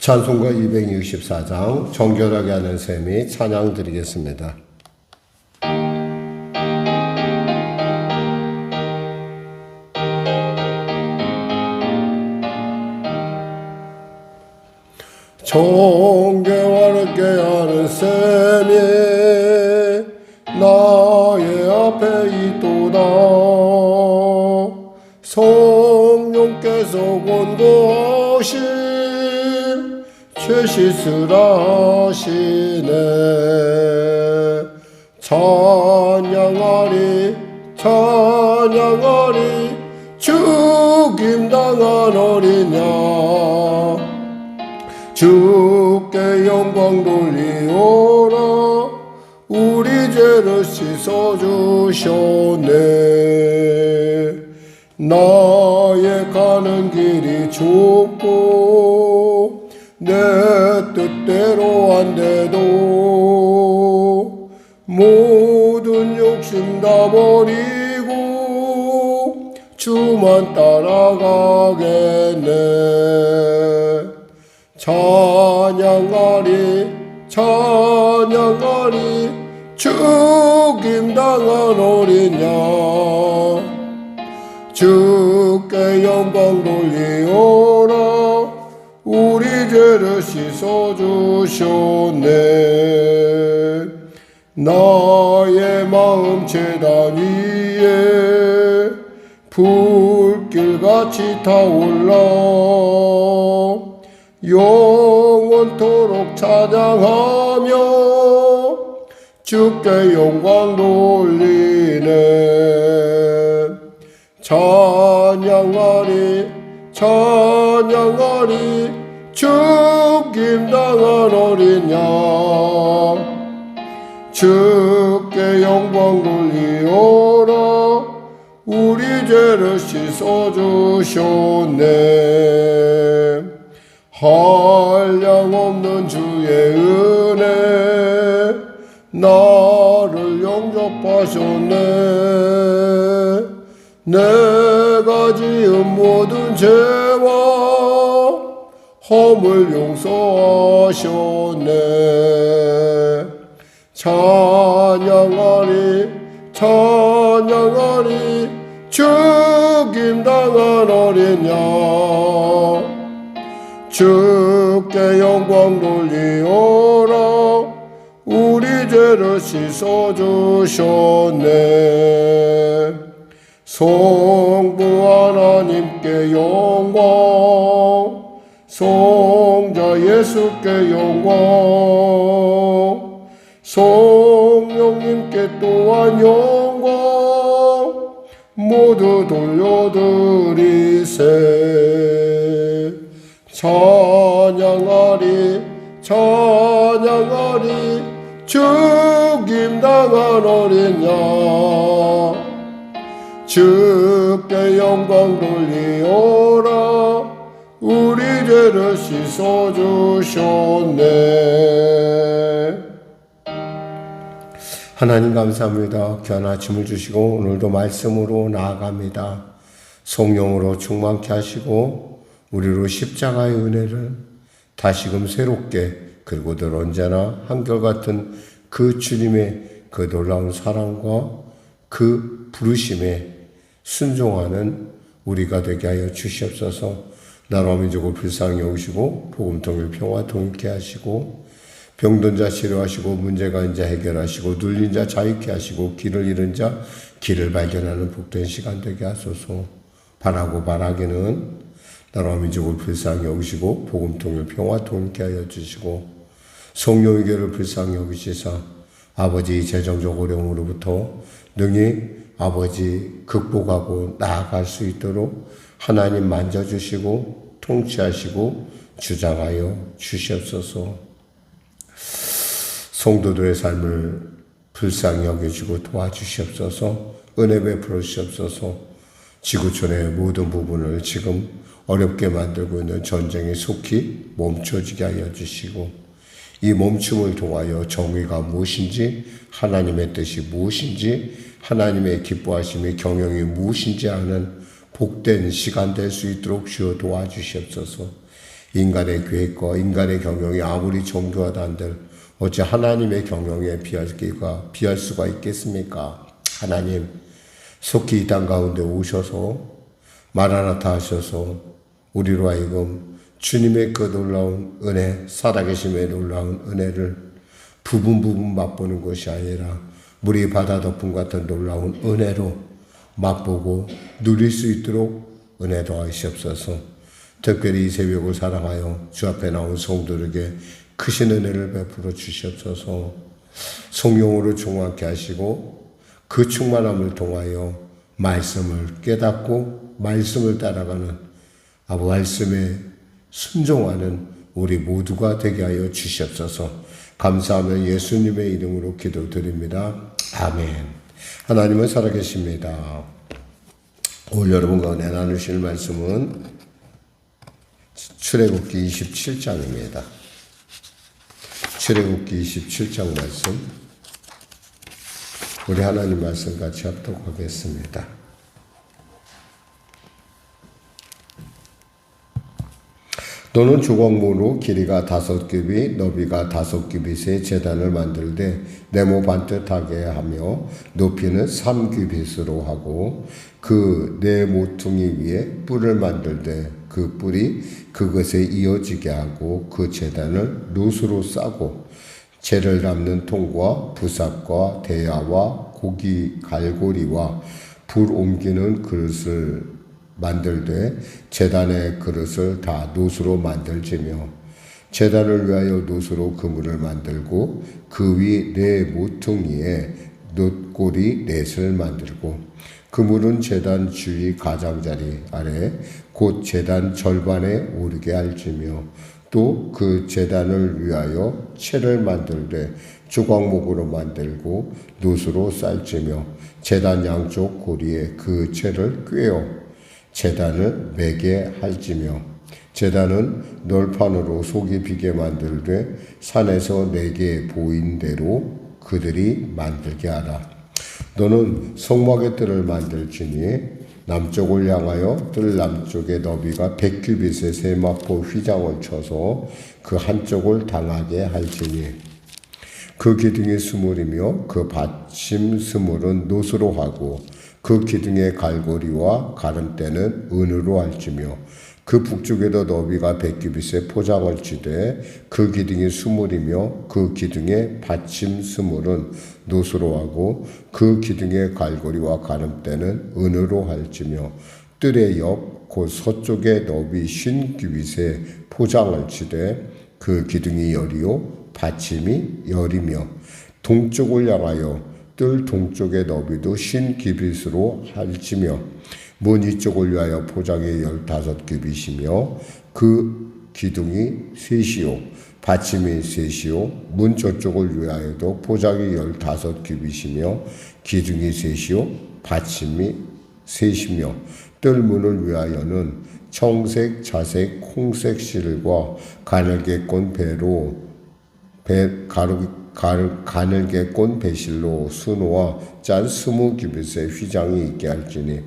찬송가 264장 정결하게 하는 셈이 찬양 드리겠습니다. 정결하게 하는 셈이 나의 앞에 있도다. 성령께서 권고하신 최시스라시네. 찬양하리 찬양하리 죽임당한 어린 양 주께 영광 돌리오라. 우리 죄를 씻어주셨네. 나의 가는 길이 좁고 내 뜻대로 안 돼도 모든 욕심 다 버리고 주만 따라가겠네. 찬양하리 찬양하리 죽임당한 어린 양 주께 영광 돌리오라. 우리 죄를 씻어주셨네. 나의 마음 제단 위에 불길같이 타올라 영원토록 찬양하며 주께 영광 돌리네. 찬양하리 찬양하리 죽임당한 어린 양 주께 영광 돌리오라. 우리 죄를 씻어주셨네. 한량없는 주의 은혜 나를 영접하셨네. 내가 지은 모든 죄와 허물 용서하셨네. 찬양하리 찬양하리 죽임당한 어린 양 주께 영광 돌리오라. 우리 죄를 씻어주셨네. 성부 하나님께 영광 성자 예수께 영광 성령님께 또한 영광 모두 돌려드리세. 찬양하리 찬양하리 죽임당한 어린 양 주께 영광 돌리오라. 우리 죄를 씻어주셨네. 하나님 감사합니다. 귀한 아침을 주시고 오늘도 말씀으로 나아갑니다. 성령으로 충만케 하시고 우리로 십자가의 은혜를 다시금 새롭게 그리고 늘 언제나 한결같은 그 주님의 그 놀라운 사랑과 그 부르심에 순종하는 우리가 되게 하여 주시옵소서. 나라와 민족을 불쌍히 여기시고 복음 통일 평화 통일케 하시고 병든 자 치료하시고 문제가 있는 자 해결하시고 눌린 자 자유케 하시고 길을 잃은 자 길을 발견하는 복된 시간 되게 하소서. 바라고 바라기는 나라와 민족을 불쌍히 여기시고 복음 통일 평화 통일케 하여 주시고 성령의 교회를 불쌍히 여기시사 아버지 재정적 어려움으로부터 능히 아버지 극복하고 나아갈 수 있도록 하나님 만져주시고 통치하시고 주장하여 주시옵소서. 성도들의 삶을 불쌍히 여겨주고 도와주시옵소서. 은혜 베풀어 주시옵소서. 지구촌의 모든 부분을 지금 어렵게 만들고 있는 전쟁이 속히 멈춰지게 하여 주시고 이 멈춤을 통하여 정의가 무엇인지 하나님의 뜻이 무엇인지 하나님의 기뻐하심의 경영이 무엇인지 아는 복된 시간 될 수 있도록 주여 도와주시옵소서. 인간의 계획과 인간의 경영이 아무리 정교하다 한들 어찌 하나님의 경영에 비할 수가 있겠습니까? 하나님 속히 이 땅 가운데 오셔서 마라나타 하셔서 우리로 하여금 주님의 그 놀라운 은혜, 살아계심의 놀라운 은혜를 부분 맛보는 것이 아니라 물이 바다 덮음 같은 놀라운 은혜로 맛보고 누릴 수 있도록 은혜 더하시옵소서. 특별히 이 새벽을 사랑하여 주 앞에 나온 성도들에게 크신 은혜를 베풀어 주시옵소서. 성령으로 충만케 하시고 그 충만함을 통하여 말씀을 깨닫고 말씀을 따라가는 말씀에 순종하는 우리 모두가 되게 하여 주시옵소서. 감사하며 예수님의 이름으로 기도드립니다. 아멘. 하나님은 살아계십니다. 오늘 여러분과 은혜 나누실 말씀은 출애굽기 27장입니다. 출애굽기 27장 말씀, 우리 하나님 말씀 같이 합독하겠습니다. 너는 주걱무로 길이가 5규빗, 너비가 5규빗의 제단을 만들되 네모 반듯하게 하며 높이는 3규빗으로 하고 그 네 모퉁이 위에 뿔을 만들되 그 뿔이 그것에 이어지게 하고 그 제단을 놋으로 싸고 재를 담는 통과 부삽과 대야와 고기 갈고리와 불 옮기는 그릇을 만들되 제단의 그릇을 다 놋으로 만들지며 제단을 위하여 놋으로 그물을 만들고 그 위 네 모퉁이에 놋고리 넷을 만들고 그물은 제단 주위 가장자리 아래 곧 제단 절반에 오르게 할지며 또 그 제단을 위하여 채를 만들되 조각목으로 만들고 놋으로 쌀지며 제단 양쪽 고리에 그 채를 꿰어 제단을 매게 할지며 제단은 널판으로 속이 비게 만들되 산에서 내게 보인 대로 그들이 만들게 하라. 너는 성막의 뜰을 만들지니 남쪽을 향하여 뜰 남쪽의 너비가 100규빗의 세마포 휘장을 쳐서 그 한쪽을 당하게 할지니 그 기둥이 스물이며 그 받침 스물은 놋으로 하고 그 기둥의 갈고리와 가름대는 은으로 할지며 그 북쪽에도 너비가 100규빗의 포장을 치되 그 기둥이 스물이며 그 기둥의 받침 스물은 놋으로 하고 그 기둥의 갈고리와 가름대는 은으로 할지며 뜰의 옆 곧 서쪽에 너비 50규빗의 포장을 치되 그 기둥이 열이요 받침이 열이며 동쪽을 향하여 뜰 동쪽의 너비도 50규빗으로 할지며 문 이쪽을 위하여 포장이 15규빗이며 그 기둥이 셋이요 받침이 셋이요 문 저쪽을 위하여도 포장이 15규빗이며 기둥이 셋이요 받침이 셋이며 뜰 문을 위하여는 청색, 자색, 홍색 실과 가늘게 꼰 가늘게 꼰 배실로 수놓아 짠 20규빗의 휘장이 있게 할지니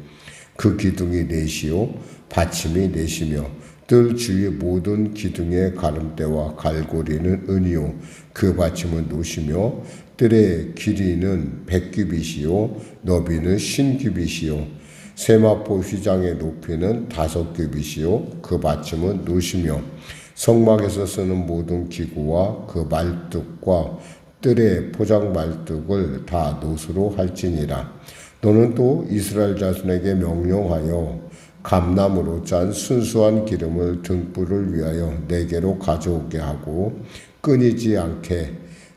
그 기둥이 넷이요 받침이 넷이며 뜰 주위 모든 기둥의 가름대와 갈고리는 은이요 그 받침은 놋이며 뜰의 길이는 100규빗이요 너비는 50규빗이요 세마포 휘장의 높이는 5규빗이요 그 받침은 놋이며 성막에서 쓰는 모든 기구와 그 말뚝과 뜰의 포장 말뚝을 다 놋으로 할지니라. 너는 또 이스라엘 자손에게 명령하여 감나무로 짠 순수한 기름을 등불을 위하여 내게로 가져오게 하고 끊이지 않게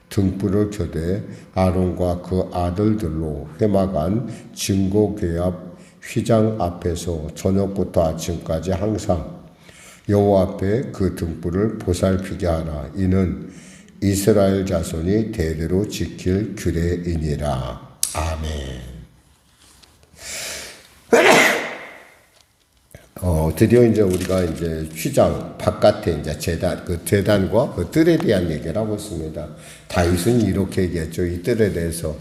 등불을 켜되 아론과 그 아들들로 회막안 증거궤합 휘장 앞에서 저녁부터 아침까지 항상 여호와 앞에 그 등불을 보살피게 하라. 이는 이스라엘 자손이 대대로 지킬 규례이니라. 아멘. 드디어 이제 우리가 이제 휘장 바깥에 이제 제단과 그 뜰에 대한 얘기를 하고 있습니다. 다윗은 이렇게 얘기했죠. 이 뜰에 대해서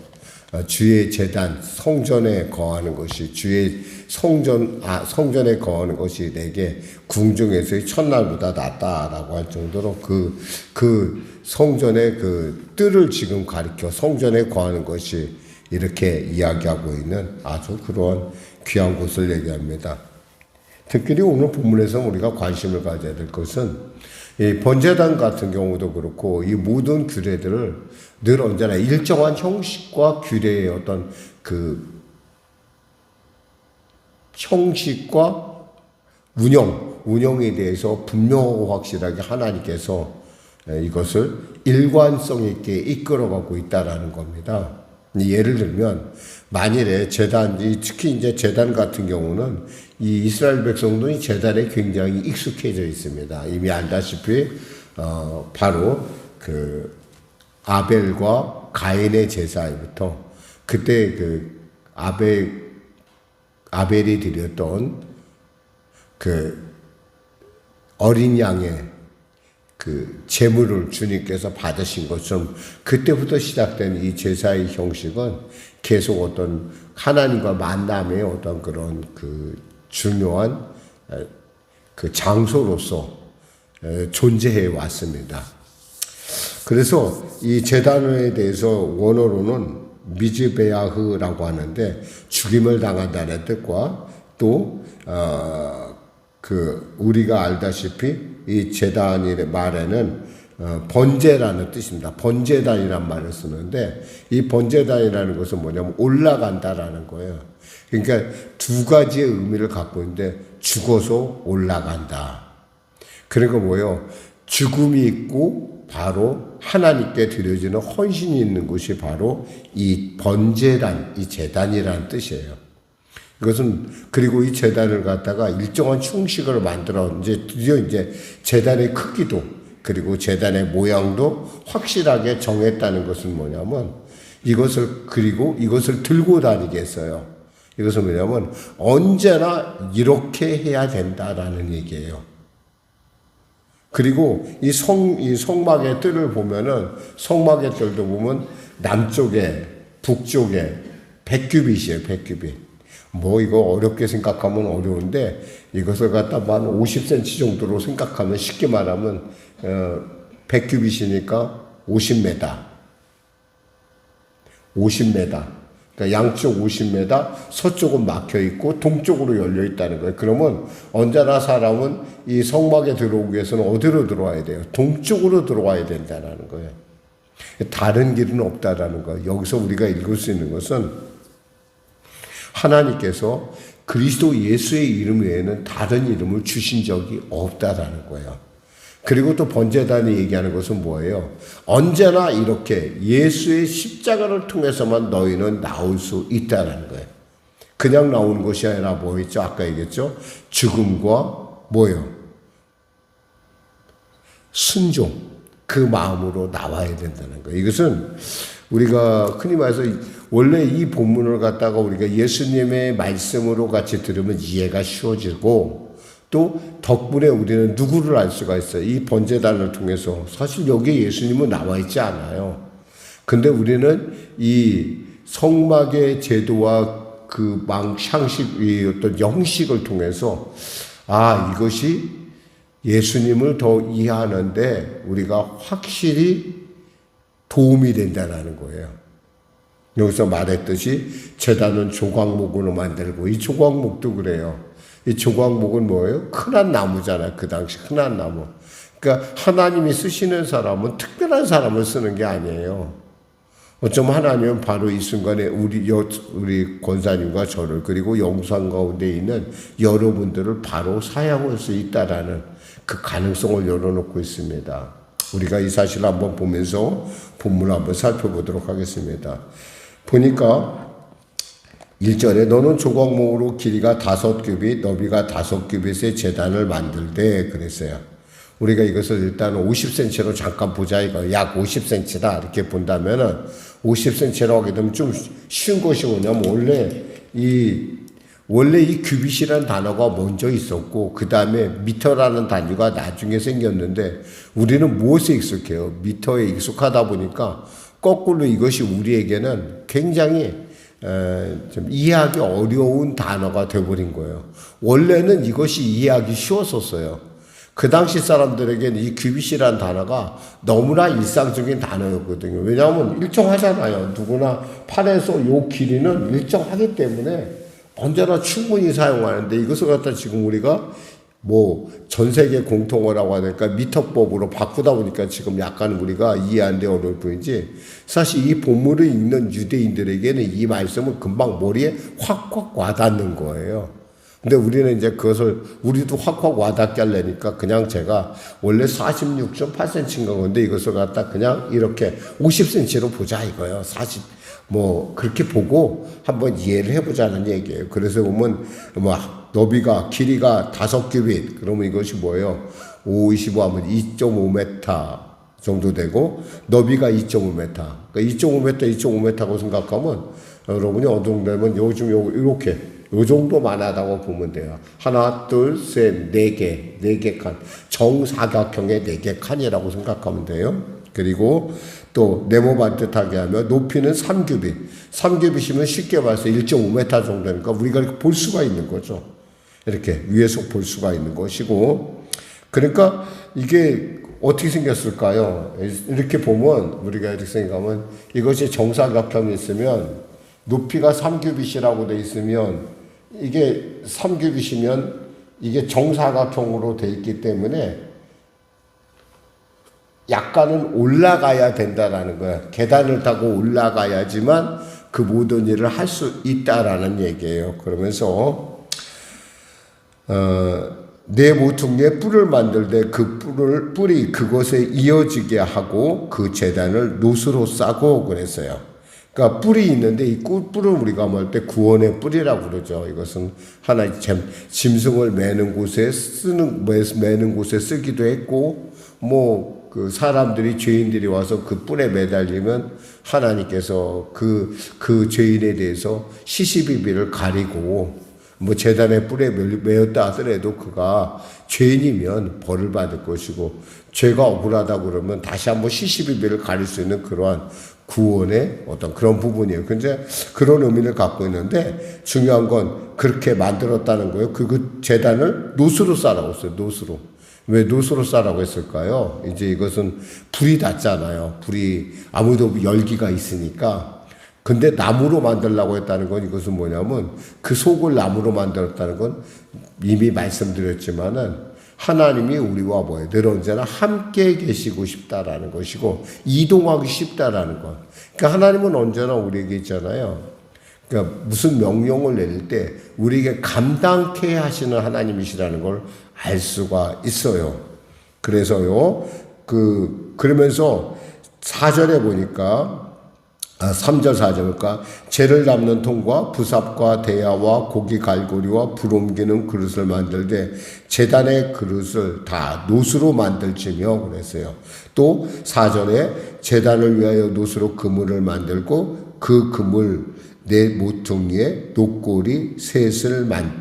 주의 제단 성전에 거하는 것이 주의 성전에 거하는 것이 내게 궁중에서의 첫날보다 낫다라고 할 정도로 그 성전의 그 뜰을 지금 가리켜 성전에 거하는 것이 이렇게 이야기하고 있는 아주 그러한 귀한 곳을 얘기합니다. 특별히 오늘 본문에서 우리가 관심을 가져야 될 것은 이 번제단 같은 경우도 그렇고 이 모든 규례들을 늘 언제나 일정한 형식과 규례의 어떤 그 형식과 운영에 대해서 분명하고 확실하게 하나님께서 이것을 일관성 있게 이끌어가고 있다라는 겁니다. 예를 들면 만일에 제단, 특히 이제 제단 같은 경우는 이 이스라엘 백성들이 제단에 굉장히 익숙해져 있습니다. 이미 알다시피 바로 그 아벨과 가인의 제사부터 그때 그 아벨이 드렸던 그 어린 양의 그 제물을 주님께서 받으신 것처럼 그때부터 시작된 이 제사의 형식은 계속 어떤 하나님과 만남의 어떤 그런 그 중요한 그 장소로서 존재해 왔습니다. 그래서 이 제단에 대해서 원어로는 미즈베아흐라고 하는데 죽임을 당한다는 뜻과 또 그 우리가 알다시피 이 제단의 말에는 번제라는 뜻입니다. 번제단이란 말을 쓰는데 이 번제단이라는 것은 뭐냐면 올라간다라는 거예요. 그러니까 두 가지의 의미를 갖고 있는데 죽어서 올라간다. 그러니까 뭐예요? 죽음이 있고 바로 하나님께 드려지는 헌신이 있는 곳이 바로 이 번제단, 이 제단이라는 뜻이에요. 이것은 그리고 이 제단을 갖다가 일정한 충식을 만들어 이제 드디어 이제 제단의 크기도 그리고 제단의 모양도 확실하게 정했다는 것은 뭐냐면 이것을 들고 다니게 했어요. 이것은 뭐냐면 언제나 이렇게 해야 된다라는 얘기예요. 그리고 이 성막의 뜰을 보면은 성막의 뜰도 보면 남쪽에 북쪽에 100규빗이에요. 100규빗. 뭐 이거 어렵게 생각하면 어려운데 이것을 갖다 한 50cm 정도로 생각하면 쉽게 말하면 100규빗이니까 50m. 50m. 그러니까 양쪽 50m, 서쪽은 막혀 있고 동쪽으로 열려 있다는 거예요. 그러면 언제나 사람은 이 성막에 들어오기 위해서는 어디로 들어와야 돼요? 동쪽으로 들어와야 된다는 거예요. 다른 길은 없다라는 거예요. 여기서 우리가 읽을 수 있는 것은 하나님께서 그리스도 예수의 이름 외에는 다른 이름을 주신 적이 없다라는 거예요. 그리고 또 번제단이 얘기하는 것은 뭐예요? 언제나 이렇게 예수의 십자가를 통해서만 너희는 나올 수 있다라는 거예요. 그냥 나오는 것이 아니라 뭐였죠? 아까 얘기했죠? 죽음과 뭐예요? 순종, 그 마음으로 나와야 된다는 거예요. 이것은 우리가 흔히 말해서 원래 이 본문을 갖다가 우리가 예수님의 말씀으로 같이 들으면 이해가 쉬워지고 또 덕분에 우리는 누구를 알 수가 있어요. 이 번제단을 통해서. 사실 여기에 예수님은 나와 있지 않아요. 근데 우리는 이 성막의 제도와 그 형식, 이 어떤 형식을 통해서 이것이 예수님을 더 이해하는데 우리가 확실히 도움이 된다는 거예요. 여기서 말했듯이 제단은 조각목으로 만들고 이 조각목도 그래요. 이 조각목은 뭐예요? 흔한 나무잖아요. 그 당시 흔한 나무. 그러니까 하나님이 쓰시는 사람은 특별한 사람을 쓰는 게 아니에요. 어쩌면 하나님은 바로 이 순간에 우리 권사님과 저를 그리고 영상 가운데 있는 여러분들을 바로 사용할 수 있다라는 그 가능성을 열어놓고 있습니다. 우리가 이 사실을 한번 보면서 본문을 한번 살펴보도록 하겠습니다. 보니까 1절에 너는 조각목으로 길이가 5규빗, 너비가 5규빗의 제단을 만들되 그랬어요. 우리가 이것을 일단 50cm로 잠깐 보자 이거 약 50cm다 이렇게 본다면은 50cm라고 하게 되면 좀 쉬운 것이 뭐냐면 원래 이 규빗이라는 단어가 먼저 있었고 그 다음에 미터라는 단위가 나중에 생겼는데 우리는 무엇에 익숙해요? 미터에 익숙하다 보니까 거꾸로 이것이 우리에게는 굉장히 좀 이해하기 어려운 단어가 되어버린 거예요. 원래는 이것이 이해하기 쉬웠었어요. 그 당시 사람들에게는 이 규빗이라는 단어가 너무나 일상적인 단어였거든요. 왜냐하면 일정하잖아요. 누구나 팔에서 요 길이는 일정하기 때문에 언제나 충분히 사용하는데, 이것을 갖다 지금 우리가 뭐 전 세계 공통어라고 하니까 미터법으로 바꾸다 보니까 지금 약간 우리가 이해하는데 어려울 뿐이지, 사실 이 본문을 읽는 유대인들에게는 이 말씀은 금방 머리에 확확 와닿는 거예요. 근데 우리는 이제 그것을 우리도 확확 와닿게 하려니까 그냥 제가 원래 46.8cm인가 건데 이것을 갖다 그냥 이렇게 50cm로 보자 이거예요. 뭐 그렇게 보고 한번 이해를 해보자는 얘기예요. 그래서 보면 뭐 너비가 길이가 5규빗 그러면 이것이 뭐예요? 5, 25 하면 2.5m 정도 되고, 너비가 2.5m. 그러니까 2.5m, 2.5m라고 생각하면 여러분이 어느 정도 되면 요즘 이렇게 요 정도만 하다고 보면 돼요. 하나, 둘, 셋, 네 개 칸. 정사각형의 4개 칸이라고 생각하면 돼요. 그리고 또 네모 반듯하게 하면 높이는 3규빗. 3규빗이면 쉽게 말해서 1.5m 정도니까 우리가 이렇게 볼 수가 있는 거죠. 이렇게 위에서 볼 수가 있는 것이고. 그러니까 이게 어떻게 생겼을까요? 이렇게 보면 우리가 이렇게 생각하면 이것이 정사각형이 있으면 높이가 3규빗이라고 돼 있으면 이게 3규빗이면 이게 정사각형으로 돼 있기 때문에 약간은 올라가야 된다라는 거야. 계단을 타고 올라가야지만 그 모든 일을 할 수 있다라는 얘기예요. 그러면서 내 모퉁이에 뿔을 만들 때 그 뿔이 그것에 이어지게 하고 그 제단을 노수로 싸고 그랬어요. 그러니까 뿔이 있는데 이 뿔은 우리가 말 때 구원의 뿔이라고 그러죠. 이것은 하나의 짐승을 매는 곳에 매는 곳에 쓰기도 했고, 뭐 그 사람들이 죄인들이 와서 그 뿔에 매달리면 하나님께서 그 죄인에 대해서 시시비비를 가리고, 뭐 제단의 뿔에 매였다 하더라도 그가 죄인이면 벌을 받을 것이고, 죄가 억울하다 그러면 다시 한번 시시비비를 가릴 수 있는 그러한 구원의 어떤 그런 부분이에요. 근데 그런 의미를 갖고 있는데, 중요한 건 그렇게 만들었다는 거예요. 그 제단을 노수로 싸라고 했어요. 노수로. 왜 노수로 싸라고 했을까요? 이제 이것은 불이 닿잖아요. 불이 아무도 열기가 있으니까. 근데 나무로 만들려고 했다는 건 이것은 뭐냐면, 그 속을 나무로 만들었다는 건 이미 말씀드렸지만은 하나님이 우리와 뭐예요? 늘 언제나 함께 계시고 싶다라는 것이고, 이동하기 쉽다라는 것. 그러니까 하나님은 언제나 우리에게 있잖아요. 그러니까 무슨 명령을 내릴 때 우리에게 감당케 하시는 하나님이시라는 걸 알 수가 있어요. 그래서요, 그러면서 4절에 보니까 3절 4절과 재를 담는 통과 부삽과 대야와 고기 갈고리와 불 옮기는 그릇을 만들되 제단의 그릇을 다 노수로 만들지며 그랬어요. 또 4절에 제단을 위하여 노수로 그물을 만들고 그 그물 내 모퉁이에 녹고리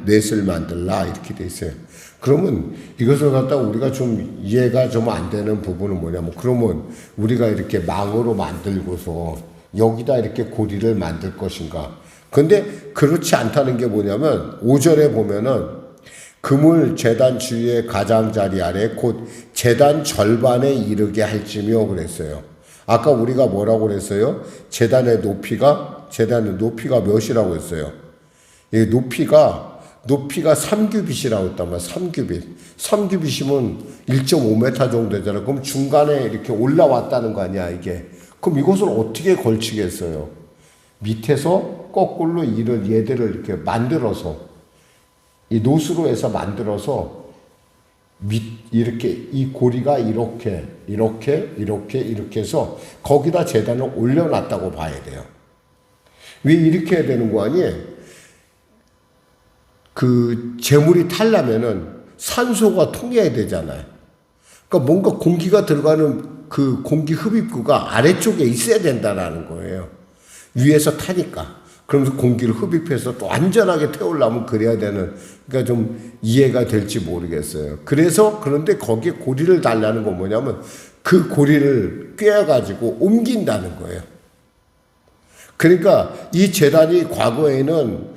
넷을 만들라 이렇게 돼 있어요. 그러면 이것을 갖다가 우리가 좀 이해가 좀 안 되는 부분은 뭐냐면, 그러면 우리가 이렇게 망으로 만들고서 여기다 이렇게 고리를 만들 것인가? 근데 그렇지 않다는 게 뭐냐면 5절에 보면은 그물 제단 주위의 가장자리 아래 곧 제단 절반에 이르게 할지며 그랬어요. 아까 우리가 뭐라고 그랬어요? 제단의 높이가 몇이라고 했어요? 이 높이가 3규빗이라고 했단 말이야. 3규빗. 3규빗이면 1.5m 정도 되잖아. 그럼 중간에 이렇게 올라왔다는 거 아니야, 이게. 그럼 이것을 어떻게 걸치겠어요? 밑에서 거꾸로 얘들을 이렇게 만들어서, 이 노수로 해서 만들어서, 이렇게, 이 고리가 이렇게 해서 거기다 제단을 올려놨다고 봐야 돼요. 왜 이렇게 해야 되는 거 아니에요? 그 재물이 타려면은 산소가 통해야 되잖아요. 그러니까 뭔가 공기가 들어가는 그 공기 흡입구가 아래쪽에 있어야 된다라는 거예요. 위에서 타니까. 그러면서 공기를 흡입해서 또 안전하게 태우려면 그래야 되는, 그러니까 좀 이해가 될지 모르겠어요. 그런데 거기에 고리를 달라는 건 뭐냐면 그 고리를 꿰어가지고 옮긴다는 거예요. 그러니까 이 제단이 과거에는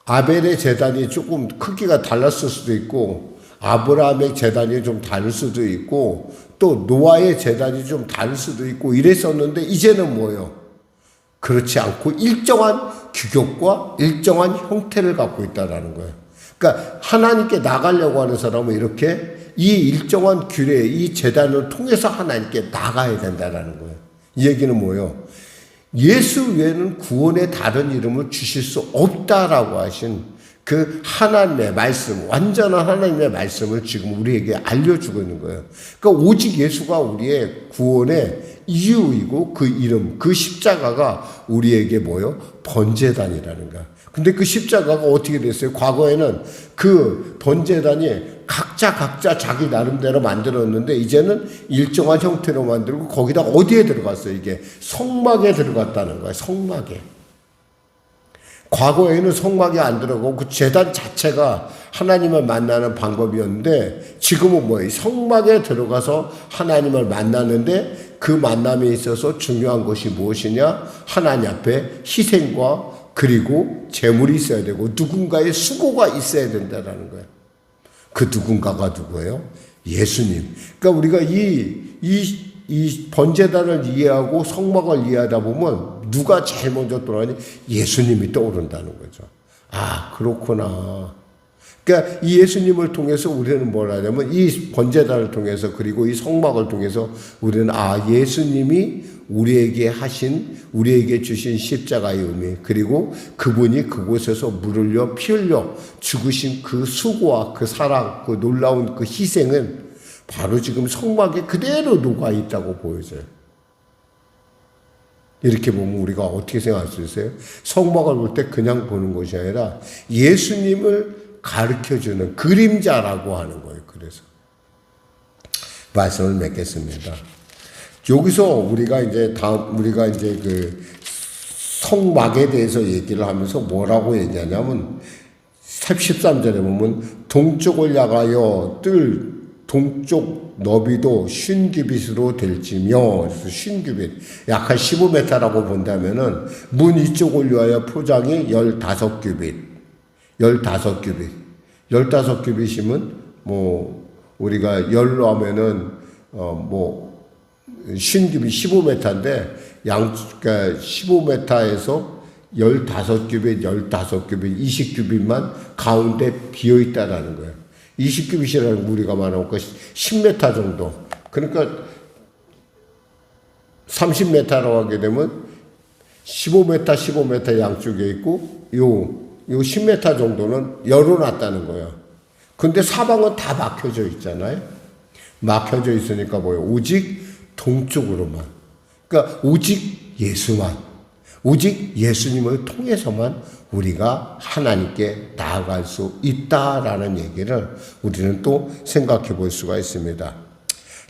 아벨의 제단이 조금 크기가 달랐을 수도 있고 아브라함의 제단이 좀 다를 수도 있고 또 노아의 제단이 좀 다를 수도 있고 이랬었는데 이제는 뭐예요? 그렇지 않고 일정한 규격과 일정한 형태를 갖고 있다는 거예요. 그러니까 하나님께 나가려고 하는 사람은 이렇게 이 일정한 규례, 이 제단을 통해서 하나님께 나가야 된다는 거예요. 이 얘기는 뭐예요? 예수 외에는 구원의 다른 이름을 주실 수 없다라고 하신 그 하나님의 말씀, 완전한 하나님의 말씀을 지금 우리에게 알려주고 있는 거예요. 그러니까 오직 예수가 우리의 구원의 이유이고 그 이름, 그 십자가가 우리에게 뭐예요? 번제단이라는 거야. 근데 그 십자가가 어떻게 됐어요? 과거에는 그 번제단이 각자 자기 나름대로 만들었는데 이제는 일정한 형태로 만들고 거기다 어디에 들어갔어요? 이게 성막에 들어갔다는 거예요. 성막에. 과거에는 성막에 안 들어가고 그 제단 자체가 하나님을 만나는 방법이었는데 지금은 뭐예요? 성막에 들어가서 하나님을 만나는데 그 만남에 있어서 중요한 것이 무엇이냐? 하나님 앞에 희생과 그리고 제물이 있어야 되고 누군가의 수고가 있어야 된다는 거예요. 그 누군가가 누구예요? 예수님. 그러니까 우리가 이 번제단을 이해하고 성막을 이해하다 보면 누가 제일 먼저 떠오르니? 예수님이 떠오른다는 거죠. 아, 그렇구나. 그러니까 이 예수님을 통해서 우리는 뭘 하냐면 이 번제단을 통해서 그리고 이 성막을 통해서 우리는 예수님이 우리에게 주신 십자가의 의미 그리고 그분이 그곳에서 물 흘려 피 흘려 죽으신 그 수고와 그 사랑 그 놀라운 그 희생은 바로 지금 성막에 그대로 녹아 있다고 보여져요. 이렇게 보면 우리가 어떻게 생각할 수 있어요? 성막을 볼 때 그냥 보는 것이 아니라 예수님을 가르쳐주는 그림자라고 하는 거예요. 그래서 말씀을 맺겠습니다. 여기서 우리가 이제 그 성막에 대해서 얘기를 하면서 뭐라고 얘기하냐면 13절에 보면 동쪽을 향하여 뜰 동쪽 너비도 50규빗으로 될지며, 그래서 50규빗, 약 한 15m라고 본다면은 문 이쪽을 위하여 포장이 15규빗, 15규빗이면 뭐 우리가 열로 하면은 50규빗 15m인데 그러니까 15m에서 15규빗, 20규빗만 가운데 비어 있다라는 거예요. 20규빗이라는 거 우리가 말하는 거 10m 정도. 그러니까 30m라고 하게 되면 15m 양쪽에 있고 요 10m 정도는 열어놨다는 거예요. 근데 사방은 다 막혀져 있잖아요. 막혀져 있으니까 뭐예요? 오직 동쪽으로만. 그러니까 오직 예수님을 통해서만 우리가 하나님께 나아갈 수 있다라는 얘기를 우리는 또 생각해 볼 수가 있습니다.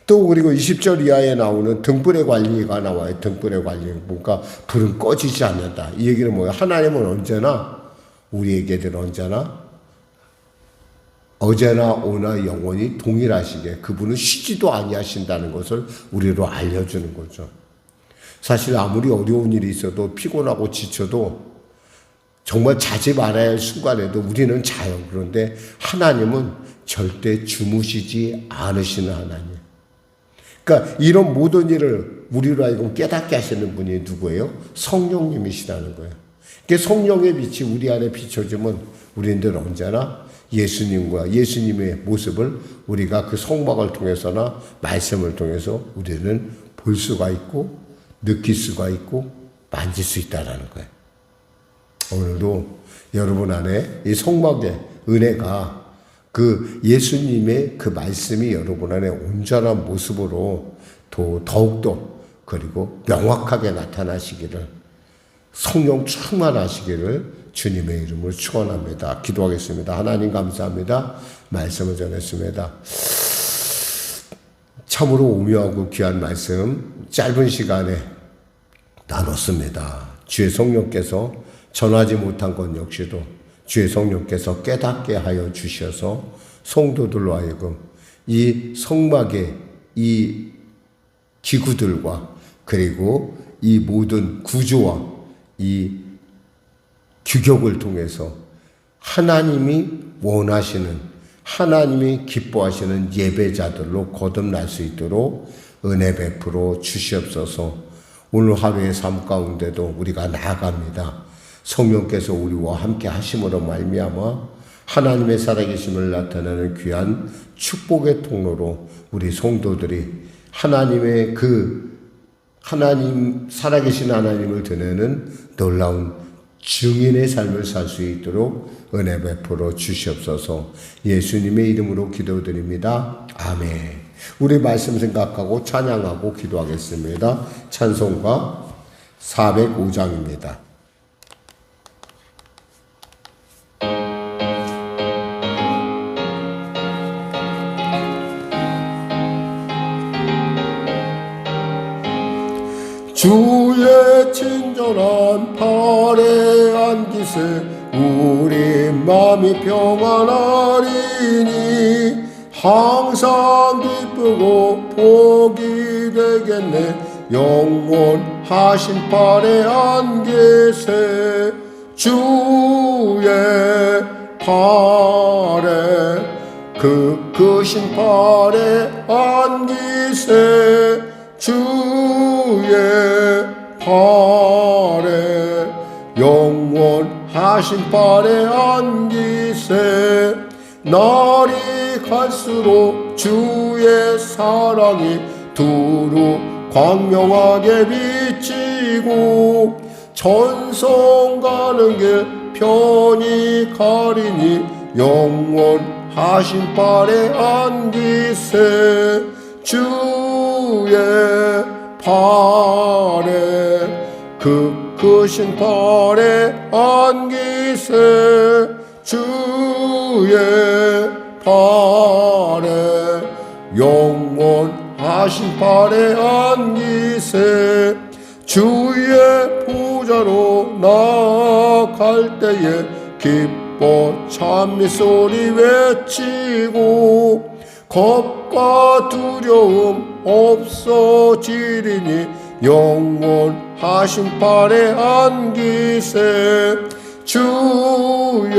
또 그리고 20절 이하에 나오는 등불의 관리가 나와요. 등불의 관리. 뭔가 불은 꺼지지 않는다. 이 얘기는 뭐예요? 하나님은 언제나 우리에게들 어제나 오나 영원히 동일하시게 그분은 쉬지도 아니하신다는 것을 우리로 알려주는 거죠. 사실 아무리 어려운 일이 있어도 피곤하고 지쳐도 정말 자지 말아야 할 순간에도 우리는 자요. 그런데 하나님은 절대 주무시지 않으시는 하나님. 그러니까 이런 모든 일을 우리로 하여금 깨닫게 하시는 분이 누구예요? 성령님이시라는 거예요. 그러니까 성령의 빛이 우리 안에 비춰지면 우리들 언제나 예수님과 예수님의 모습을 우리가 그 성막을 통해서나 말씀을 통해서 우리는 볼 수가 있고 느낄 수가 있고 만질 수 있다는 거예요. 오늘도 여러분 안에 이 성막의 은혜가 그 예수님의 그 말씀이 여러분 안에 온전한 모습으로 더욱더 그리고 명확하게 나타나시기를 성령 충만하시기를 주님의 이름으로 축원합니다. 기도하겠습니다. 하나님 감사합니다. 말씀을 전했습니다. 참으로 오묘하고 귀한 말씀 짧은 시간에 나눴습니다. 주의 성령께서 전하지 못한 것 역시도 주의 성령께서 깨닫게 하여 주셔서 성도들로 하여금 이 성막의 이 기구들과 그리고 이 모든 구조와 이 규격을 통해서 하나님이 원하시는, 하나님이 기뻐하시는 예배자들로 거듭날 수 있도록 은혜 베풀어 주시옵소서. 오늘 하루의 삶 가운데도 우리가 나아갑니다. 성령께서 우리와 함께 하심으로 말미암아 하나님의 살아계심을 나타내는 귀한 축복의 통로로 우리 성도들이 하나님의 살아계신 하나님을 드러내는 놀라운 증인의 삶을 살 수 있도록 은혜 베풀어 주시옵소서. 예수님의 이름으로 기도드립니다. 아멘. 우리 말씀 생각하고 찬양하고 기도하겠습니다. 찬송가 405장입니다. 주의 친절한 팔에 안기세 우리 마음이 평안하리니 항상 기쁘고 복이 되겠네. 영원하신 팔에 안기세 주의 팔에 크신 팔에 안기세 주의 팔에 영원하신 팔에 안기세. 날이 갈수록 주의 사랑이 두루 광명하게 비치고 천성 가는 길 편히 가리니 영원하신 팔에 안기세 주의 팔에 크신 팔에 안기세 주의 팔에 영원하신 팔에 안기세. 주의 보좌로 나아갈 때에 기뻐 찬미 소리 외치고 겁과 두려움 없어지리니 영원하신 팔에 안기세 주의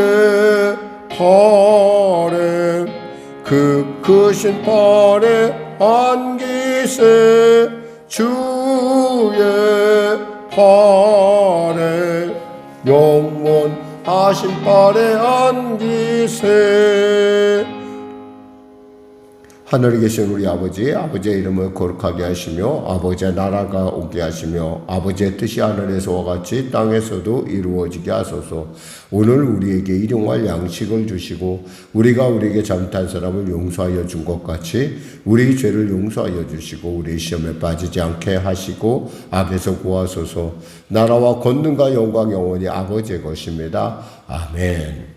팔에 크신 팔에 안기세 주의 팔에 영원하신 팔에 안기세. 하늘에 계신 우리 아버지, 아버지의 이름을 거룩하게 하시며 아버지의 나라가 오게 하시며 아버지의 뜻이 하늘에서와 같이 땅에서도 이루어지게 하소서. 오늘 우리에게 일용할 양식을 주시고 우리가 우리에게 잘못한 사람을 용서하여 준 것 같이 우리 죄를 용서하여 주시고 우리 시험에 빠지지 않게 하시고 악에서 구하소서. 나라와 권능과 영광 영원히 아버지의 것입니다. 아멘.